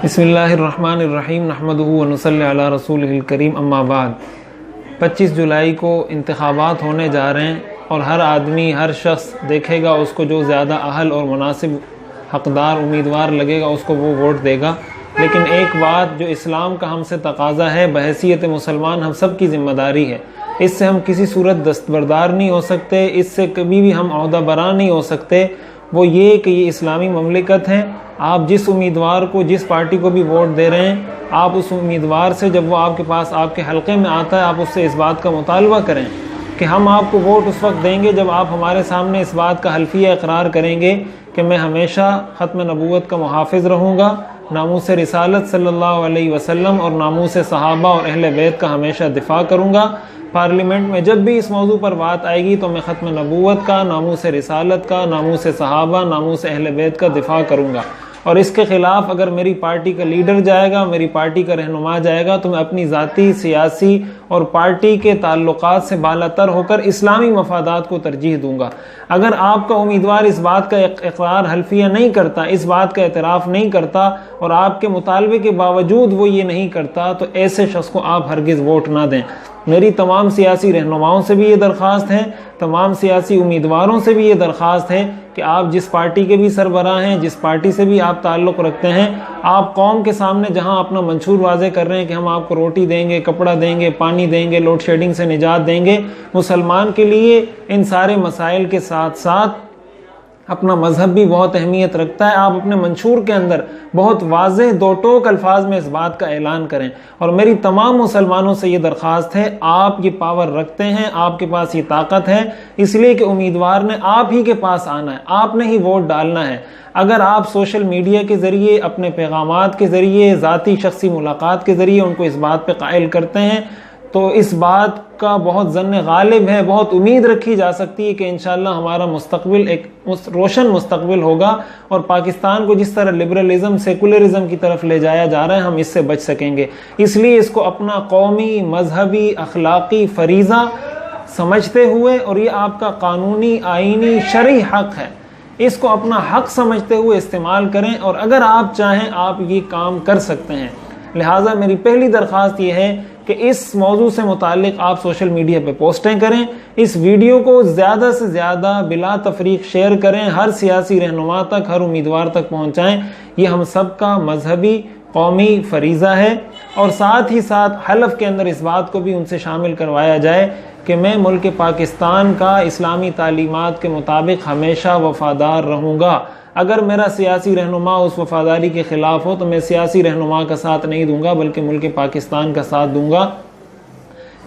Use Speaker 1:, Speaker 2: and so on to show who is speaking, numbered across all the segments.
Speaker 1: بسم اللہ الرحمن الرحیم نحمدہ ونصلی علی رسولہ الکریم اما بعد 25 جولائی کو انتخابات ہونے جا رہے ہیں اور ہر آدمی ہر شخص دیکھے گا اس کو جو زیادہ اہل اور مناسب حقدار امیدوار لگے گا اس کو وہ ووٹ دے گا. لیکن ایک بات جو اسلام کا ہم سے تقاضا ہے، بحیثیت مسلمان ہم سب کی ذمہ داری ہے، اس سے ہم کسی صورت دستبردار نہیں ہو سکتے، اس سے کبھی بھی ہم عہدہ برا نہیں ہو سکتے. وہ یہ کہ یہ اسلامی مملکت ہے، آپ جس امیدوار کو جس پارٹی کو بھی ووٹ دے رہے ہیں، آپ اس امیدوار سے جب وہ آپ کے پاس آپ کے حلقے میں آتا ہے آپ اس سے اس بات کا مطالبہ کریں کہ ہم آپ کو ووٹ اس وقت دیں گے جب آپ ہمارے سامنے اس بات کا حلفیہ اقرار کریں گے کہ میں ہمیشہ ختم نبوت کا محافظ رہوں گا، ناموس رسالت صلی اللہ علیہ وسلم اور ناموس صحابہ اور اہل بیت کا ہمیشہ دفاع کروں گا. پارلیمنٹ میں جب بھی اس موضوع پر بات آئے گی تو میں ختم نبوت کا، ناموس رسالت کا، ناموس صحابہ، ناموس اہل بیت کا دفاع کروں گا. اور اس کے خلاف اگر میری پارٹی کا لیڈر جائے گا، میری پارٹی کا رہنما جائے گا تو میں اپنی ذاتی، سیاسی اور پارٹی کے تعلقات سے بالاتر ہو کر اسلامی مفادات کو ترجیح دوں گا. اگر آپ کا امیدوار اس بات کا اقرار حلفیہ نہیں کرتا، اس بات کا اعتراف نہیں کرتا اور آپ کے مطالبے کے باوجود وہ یہ نہیں کرتا تو ایسے شخص کو آپ ہرگز ووٹ نہ دیں. میری تمام سیاسی رہنماؤں سے بھی یہ درخواست ہے، تمام سیاسی امیدواروں سے بھی یہ درخواست ہے کہ آپ جس پارٹی کے بھی سربراہ ہیں، جس پارٹی سے بھی آپ تعلق رکھتے ہیں، آپ قوم کے سامنے جہاں اپنا منشور واضح کر رہے ہیں کہ ہم آپ کو روٹی دیں گے، کپڑا دیں گے، پانی دیں گے، لوڈ شیڈنگ سے نجات دیں گے، مسلمان کے لیے ان سارے مسائل کے ساتھ ساتھ اپنا مذہب بھی بہت اہمیت رکھتا ہے. آپ اپنے منشور کے اندر بہت واضح دو ٹوک الفاظ میں اس بات کا اعلان کریں. اور میری تمام مسلمانوں سے یہ درخواست ہے، آپ یہ پاور رکھتے ہیں، آپ کے پاس یہ طاقت ہے، اس لیے کہ امیدوار نے آپ ہی کے پاس آنا ہے، آپ نے ہی ووٹ ڈالنا ہے. اگر آپ سوشل میڈیا کے ذریعے، اپنے پیغامات کے ذریعے، ذاتی شخصی ملاقات کے ذریعے ان کو اس بات پہ قائل کرتے ہیں تو اس بات کا بہت ظن غالب ہے، بہت امید رکھی جا سکتی ہے کہ انشاءاللہ ہمارا مستقبل ایک روشن مستقبل ہوگا اور پاکستان کو جس طرح لبرلزم، سیکولرزم کی طرف لے جایا جا رہا ہے ہم اس سے بچ سکیں گے. اس لیے اس کو اپنا قومی، مذہبی، اخلاقی فریضہ سمجھتے ہوئے اور یہ آپ کا قانونی، آئینی، شرعی حق ہے، اس کو اپنا حق سمجھتے ہوئے استعمال کریں اور اگر آپ چاہیں آپ یہ کام کر سکتے ہیں. لہٰذا میری پہلی درخواست یہ ہے کہ اس موضوع سے متعلق آپ سوشل میڈیا پہ پوسٹیں کریں، اس ویڈیو کو زیادہ سے زیادہ بلا تفریق شیئر کریں، ہر سیاسی رہنما تک، ہر امیدوار تک پہنچائیں. یہ ہم سب کا مذہبی، قومی فریضہ ہے. اور ساتھ ہی ساتھ حلف کے اندر اس بات کو بھی ان سے شامل کروایا جائے کہ میں ملک پاکستان کا اسلامی تعلیمات کے مطابق ہمیشہ وفادار رہوں گا. اگر میرا سیاسی رہنما اس وفاداری کے خلاف ہو تو میں سیاسی رہنما کا ساتھ نہیں دوں گا بلکہ ملک پاکستان کا ساتھ دوں گا.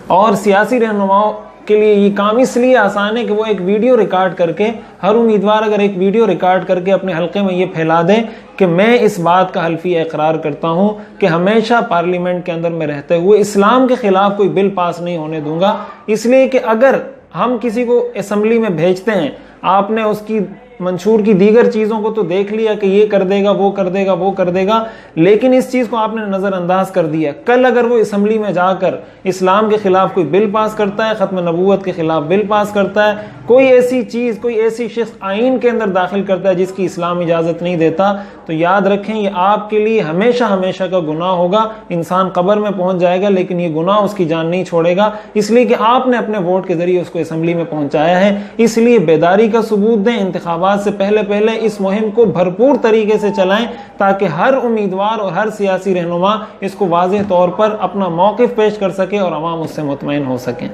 Speaker 1: اور سیاسی رہنماؤں کے لیے یہ کام اس لیے آسان ہے کہ وہ ایک ویڈیو ریکارڈ کر کے، ہر امیدوار اگر ایک ویڈیو ریکارڈ کر کے اپنے حلقے میں یہ پھیلا دے کہ میں اس بات کا حلفیہ اقرار کرتا ہوں کہ ہمیشہ پارلیمنٹ کے اندر میں رہتے ہوئے اسلام کے خلاف کوئی بل پاس نہیں ہونے دوں گا. اس لیے کہ اگر ہم کسی کو اسمبلی میں بھیجتے ہیں، آپ نے اس کی منشور کی دیگر چیزوں کو تو دیکھ لیا کہ یہ کر دے گا، وہ کر دے گا، وہ کر دے گا، لیکن اس چیز کو آپ نے نظر انداز کر دیا. کل اگر وہ اسمبلی میں جا کر اسلام کے خلاف کوئی بل پاس کرتا ہے، ختم نبوت کے خلاف بل پاس کرتا ہے، کوئی ایسی چیز، کوئی ایسی شخص آئین کے اندر داخل کرتا ہے جس کی اسلام اجازت نہیں دیتا، تو یاد رکھیں یہ آپ کے لیے ہمیشہ ہمیشہ کا گناہ ہوگا. انسان قبر میں پہنچ جائے گا لیکن یہ گناہ اس کی جان نہیں چھوڑے گا، اس لیے کہ آپ نے اپنے ووٹ کے ذریعے اس کو اسمبلی میں پہنچایا ہے. اس لیے بیداری کا ثبوت دیں، انتخابات سے پہلے اس مہم کو بھرپور طریقے سے چلائیں تاکہ ہر امیدوار اور ہر سیاسی رہنما اس کو واضح طور پر اپنا موقف پیش کر سکے اور عوام اس سے مطمئن ہو سکیں.